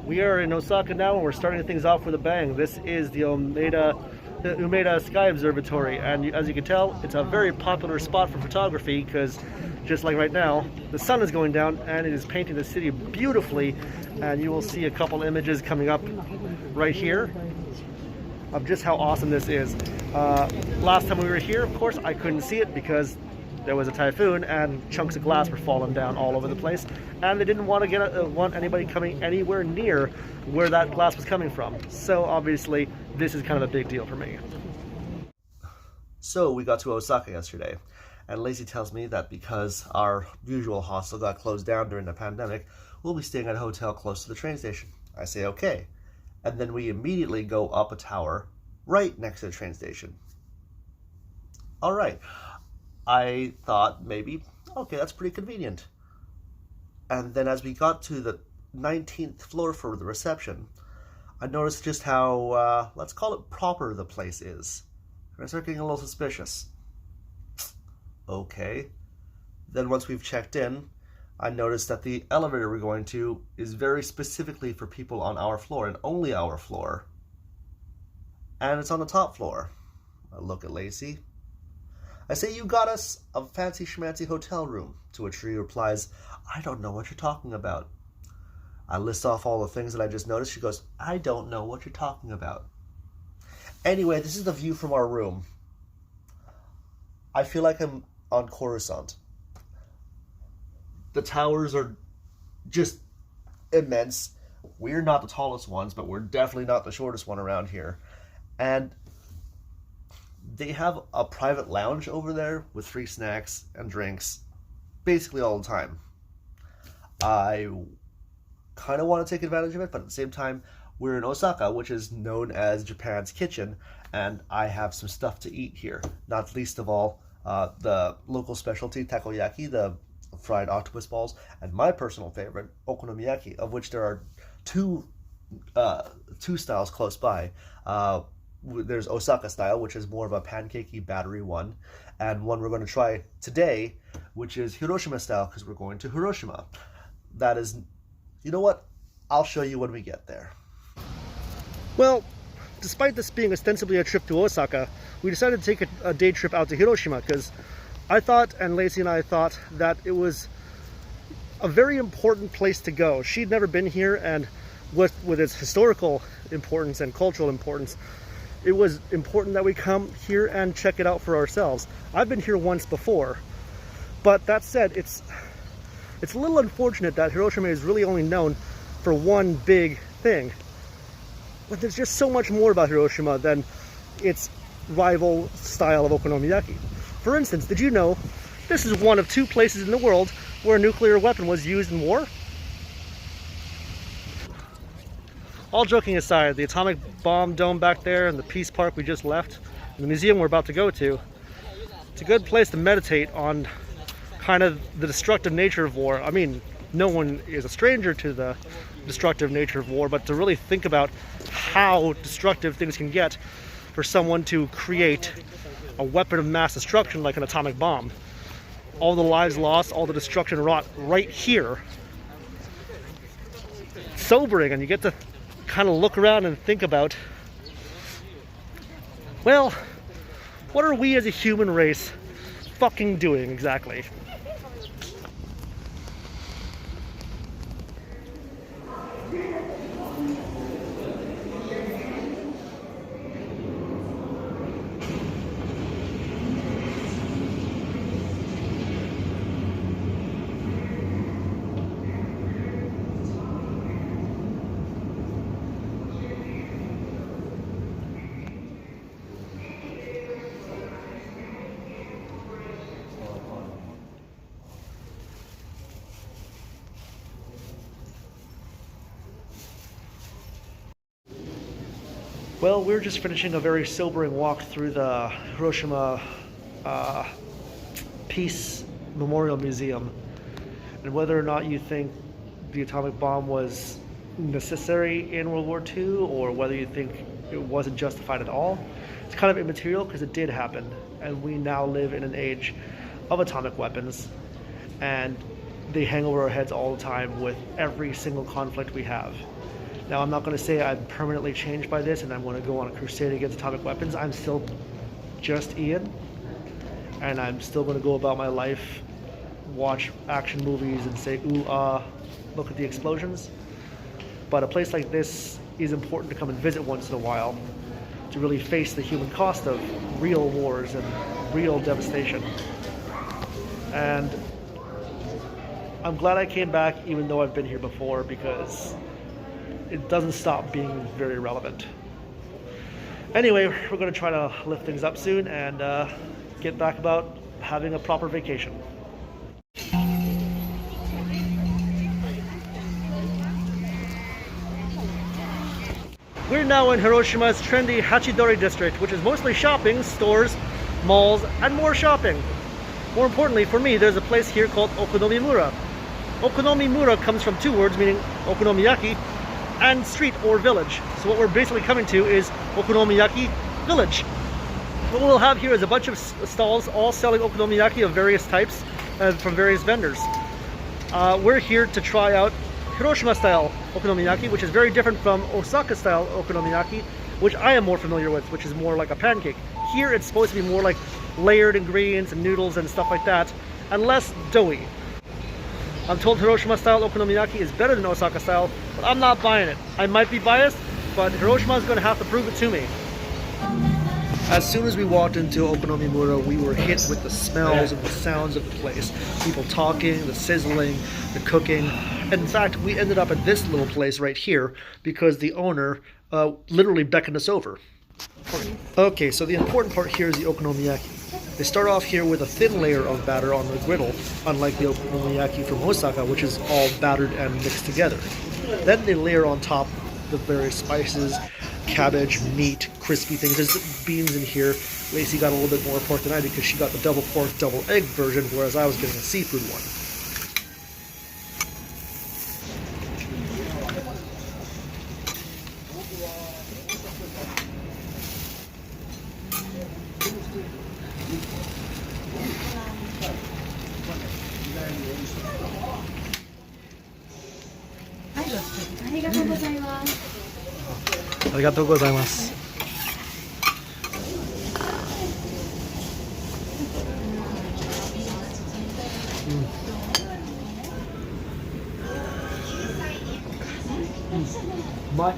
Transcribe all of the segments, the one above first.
We are in Osaka now, and we're starting things off with a bang. This is the Umeda Sky Observatory, and as you can tell, it's a very popular spot for photography because, just like right now, the sun is going down and it is painting the city beautifully. And you will see a couple images coming up right here of just how awesome this is. Last time we were here, of course, I couldn't see it because there was a typhoon and chunks of glass were falling down all over the place, and they didn't want to want anybody coming anywhere near where that glass was coming from. So obviously this is kind of a big deal for me. So we got to Osaka yesterday, and Lacey tells me that because our usual hostel got closed down during the pandemic, we'll be staying at a hotel close to the train station. I say okay, and then we immediately go up a tower right next to the train station. All right. I thought maybe, okay, that's pretty convenient. And then as we got to the 19th floor for the reception, I noticed just how, let's call it proper the place is. And I started getting a little suspicious. Okay. Then once we've checked in, I noticed that the elevator we're going to is very specifically for people on our floor and only our floor. And it's on the top floor. I look at Lacey. I say, you got us a fancy schmancy hotel room, to which she replies, I don't know what you're talking about. I list off all the things that I just noticed. She goes, I don't know what you're talking about. Anyway, this is the view from our room. I feel like I'm on Coruscant. The towers are just immense. We're not the tallest ones, but we're definitely not the shortest one around here. And they have a private lounge over there with free snacks and drinks basically all the time. I kind of want to take advantage of it, but at the same time, we're in Osaka, which is known as Japan's kitchen, and I have some stuff to eat here. Not least of all, the local specialty takoyaki, the fried octopus balls, and my personal favorite, okonomiyaki, of which there are two styles close by. There's Osaka style, which is more of a pancakey battery one, and one we're going to try today, which is Hiroshima style, because we're going to Hiroshima. That is, you know what? I'll show you when we get there. Well, despite this being ostensibly a trip to Osaka, we decided to take a day trip out to Hiroshima, because I thought, and Lacey and I thought, that it was a very important place to go. She'd never been here, and with its historical importance and cultural importance, it was important that we come here and check it out for ourselves. I've been here once before, but that said, it's a little unfortunate that Hiroshima is really only known for one big thing. But there's just so much more about Hiroshima than its rival style of okonomiyaki. For instance, did you know this is one of two places in the world where a nuclear weapon was used in war? All joking aside, the atomic bomb dome back there and the Peace Park we just left, and the museum we're about to go to, it's a good place to meditate on kind of the destructive nature of war. I mean, no one is a stranger to the destructive nature of war, but to really think about how destructive things can get for someone to create a weapon of mass destruction like an atomic bomb. All the lives lost, all the destruction wrought right here. It's sobering, and you get to kind of look around and think about, well, what are we as a human race fucking doing exactly? Well, we're just finishing a very sobering walk through the Hiroshima Peace Memorial Museum. And whether or not you think the atomic bomb was necessary in World War II, or whether you think it wasn't justified at all, it's kind of immaterial because it did happen. And we now live in an age of atomic weapons, and they hang over our heads all the time with every single conflict we have. Now, I'm not going to say I'm permanently changed by this and I'm going to go on a crusade against atomic weapons. I'm still just Ian, and I'm still going to go about my life, watch action movies and say, ooh, look at the explosions. But a place like this is important to come and visit once in a while to really face the human cost of real wars and real devastation. And I'm glad I came back even though I've been here before, because it doesn't stop being very relevant. Anyway, we're going to try to lift things up soon and get back about having a proper vacation. We're now in Hiroshima's trendy Hachidori district, which is mostly shopping, stores, malls, and more shopping. More importantly for me, there's a place here called Okonomimura. Okonomimura comes from two words meaning okonomiyaki and street or village. So what we're basically coming to is Okonomiyaki Village. What we'll have here is a bunch of stalls all selling okonomiyaki of various types from various vendors. We're here to try out Hiroshima style okonomiyaki, which is very different from Osaka style okonomiyaki, which I am more familiar with, which is more like a pancake. Here it's supposed to be more like layered ingredients and noodles and stuff like that, and less doughy. I'm told Hiroshima style okonomiyaki is better than Osaka style, but I'm not buying it. I might be biased, but Hiroshima is going to have to prove it to me. As soon as we walked into Okonomimura, we were hit with the smells and the sounds of the place. People talking, the sizzling, the cooking. And in fact, we ended up at this little place right here because the owner literally beckoned us over. Okay, so the important part here is the okonomiyaki. They start off here with a thin layer of batter on the griddle, unlike the okonomiyaki from Osaka, which is all battered and mixed together. Then they layer on top the various spices, cabbage, meat, crispy things. There's beans in here. Lacey got a little bit more pork than I did because she got the double pork, double egg version, whereas I was getting a seafood one. Arigatou gozaimasu. Bye.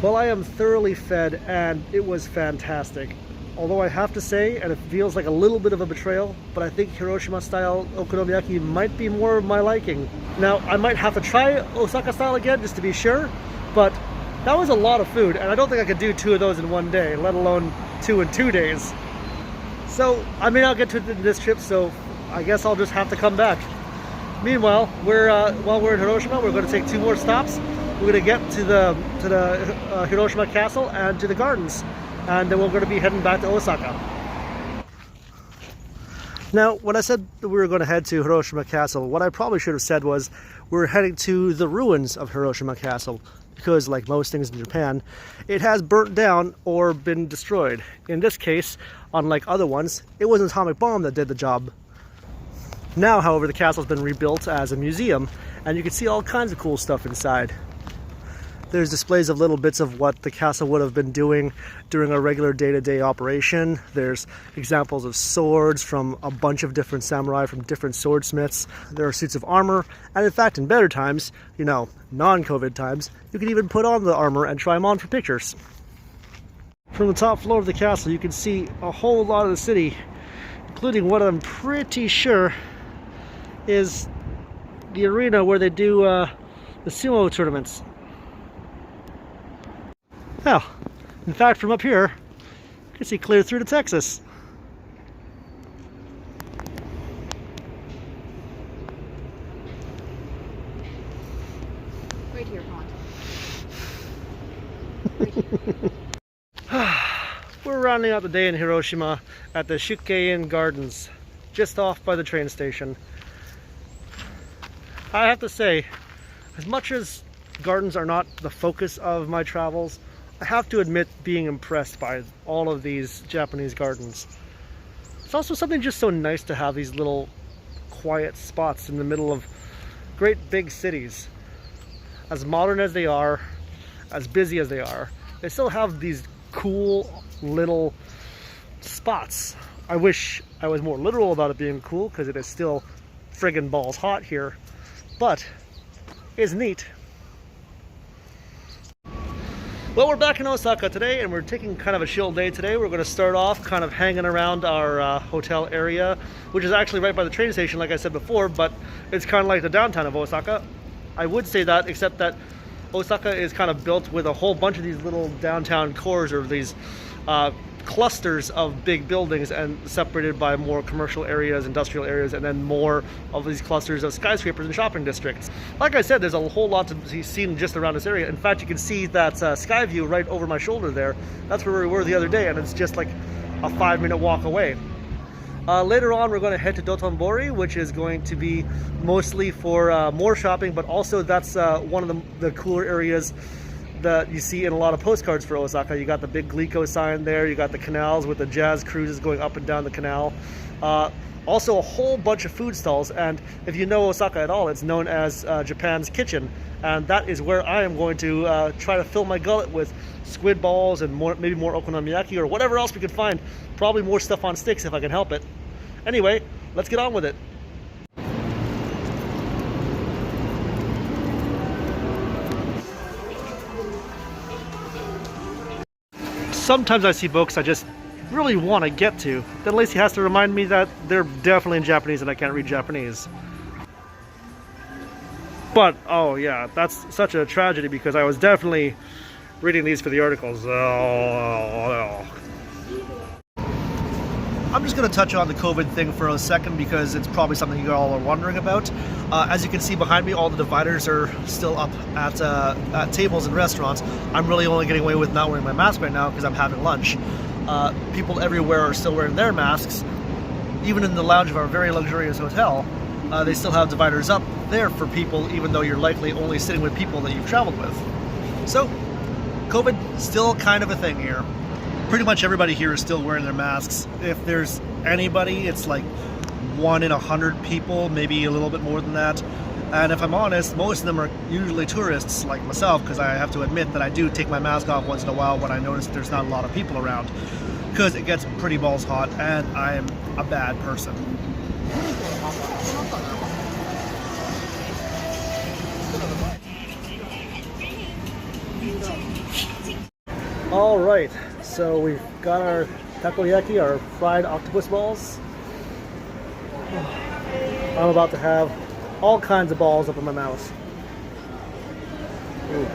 Well, I am thoroughly fed and it was fantastic. Although I have to say, and it feels like a little bit of a betrayal, but I think Hiroshima style okonomiyaki might be more of my liking. Now, I might have to try Osaka style again just to be sure, but that was a lot of food and I don't think I could do 2 of those in one day, let alone 2 in 2 days. So I may not get to this trip, so I guess I'll just have to come back. Meanwhile, while we're in Hiroshima, we're going to take 2 more stops. We're going to get to the Hiroshima Castle and to the gardens, and then we're going to be heading back to Osaka. Now, when I said that we were going to head to Hiroshima Castle, what I probably should have said was we're heading to the ruins of Hiroshima Castle, because like most things in Japan, it has burnt down or been destroyed. In this case, unlike other ones, it was an atomic bomb that did the job. Now, however, the castle's been rebuilt as a museum, and you can see all kinds of cool stuff inside. There's displays of little bits of what the castle would have been doing during a regular day-to-day operation. There's examples of swords from a bunch of different samurai from different swordsmiths. There are suits of armor, and in fact, in better times, you know, non-COVID times, you can even put on the armor and try them on for pictures. From the top floor of the castle, you can see a whole lot of the city, including what I'm pretty sure is the arena where they do the sumo tournaments. Now, in fact, from up here, you can see clear through to Texas. Right here, Pond. Right here. We're rounding out the day in Hiroshima at the Shukein Gardens, just off by the train station. I have to say, as much as gardens are not the focus of my travels, I have to admit being impressed by all of these Japanese gardens. It's also something just so nice to have these little quiet spots in the middle of great big cities. As modern as they are, as busy as they are, they still have these cool little spots. I wish I was more literal about it being cool, because it is still friggin' balls hot here, but it's neat. Well, we're back in Osaka today, and we're taking kind of a chill day today. We're going to start off kind of hanging around our hotel area, which is actually right by the train station, like I said before, but it's kind of like the downtown of Osaka. I would say that, except that Osaka is kind of built with a whole bunch of these little downtown cores, or these clusters of big buildings, and separated by more commercial areas, industrial areas, and then more of these clusters of skyscrapers and shopping districts. Like I said, there's a whole lot to be seen just around this area. In fact, you can see that sky view right over my shoulder there. That's where we were the other day, and it's just like a 5-minute walk away. Later on, we're going to head to Dotonbori, which is going to be mostly for more shopping, but also that's one of the cooler areas that you see in a lot of postcards for Osaka. You got the big Glico sign there, you got the canals with the jazz cruises going up and down the canal. Also a whole bunch of food stalls, and if you know Osaka at all, it's known as Japan's kitchen, and that is where I am going to try to fill my gullet with squid balls and maybe more okonomiyaki or whatever else we could find. Probably more stuff on sticks if I can help it. Anyway, let's get on with it. Sometimes I see books I just really want to get to. Then Lacey has to remind me that they're definitely in Japanese and I can't read Japanese. But, oh yeah, that's such a tragedy, because I was definitely reading these for the articles. I'm just going to touch on the COVID thing for a second, because it's probably something you all are wondering about. As you can see behind me, all the dividers are still up at tables in restaurants. I'm really only getting away with not wearing my mask right now because I'm having lunch. People everywhere are still wearing their masks. Even in the lounge of our very luxurious hotel, they still have dividers up there for people, even though you're likely only sitting with people that you've traveled with. So, COVID still kind of a thing here. Pretty much everybody here is still wearing their masks. If there's anybody, it's like 1 in 100 people, maybe a little bit more than that. And if I'm honest, most of them are usually tourists like myself, because I have to admit that I do take my mask off once in a while when I notice there's not a lot of people around, because it gets pretty balls hot and I am a bad person. All right, so we've got our takoyaki, our fried octopus balls. I'm about to have all kinds of balls up in my mouth. Ooh.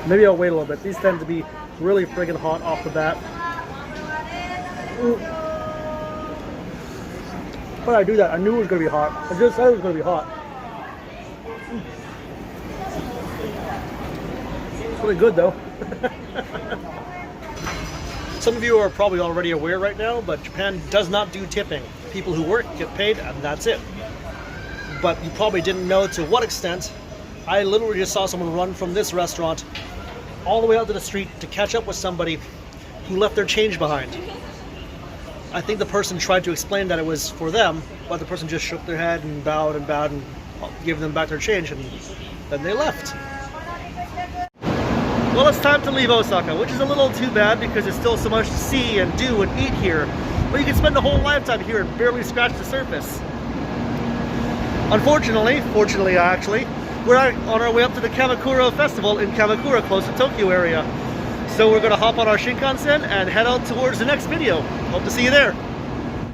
Maybe I'll wait a little bit. These tend to be really friggin' hot off the bat. Ooh. When I do that, I knew it was going to be hot. I just said it was going to be hot. It's really good though. Some of you are probably already aware right now, but Japan does not do tipping. People who work get paid, and that's it. But you probably didn't know to what extent. I literally just saw someone run from this restaurant all the way out to the street to catch up with somebody who left their change behind. I think the person tried to explain that it was for them, but the person just shook their head and bowed and gave them back their change, and then they left. Well, it's time to leave Osaka, which is a little too bad because there's still so much to see and do and eat here. But you can spend a whole lifetime here and barely scratch the surface. Fortunately actually, we're on our way up to the Kamakura Festival in Kamakura, close to Tokyo area. So we're going to hop on our Shinkansen and head out towards the next video. Hope to see you there.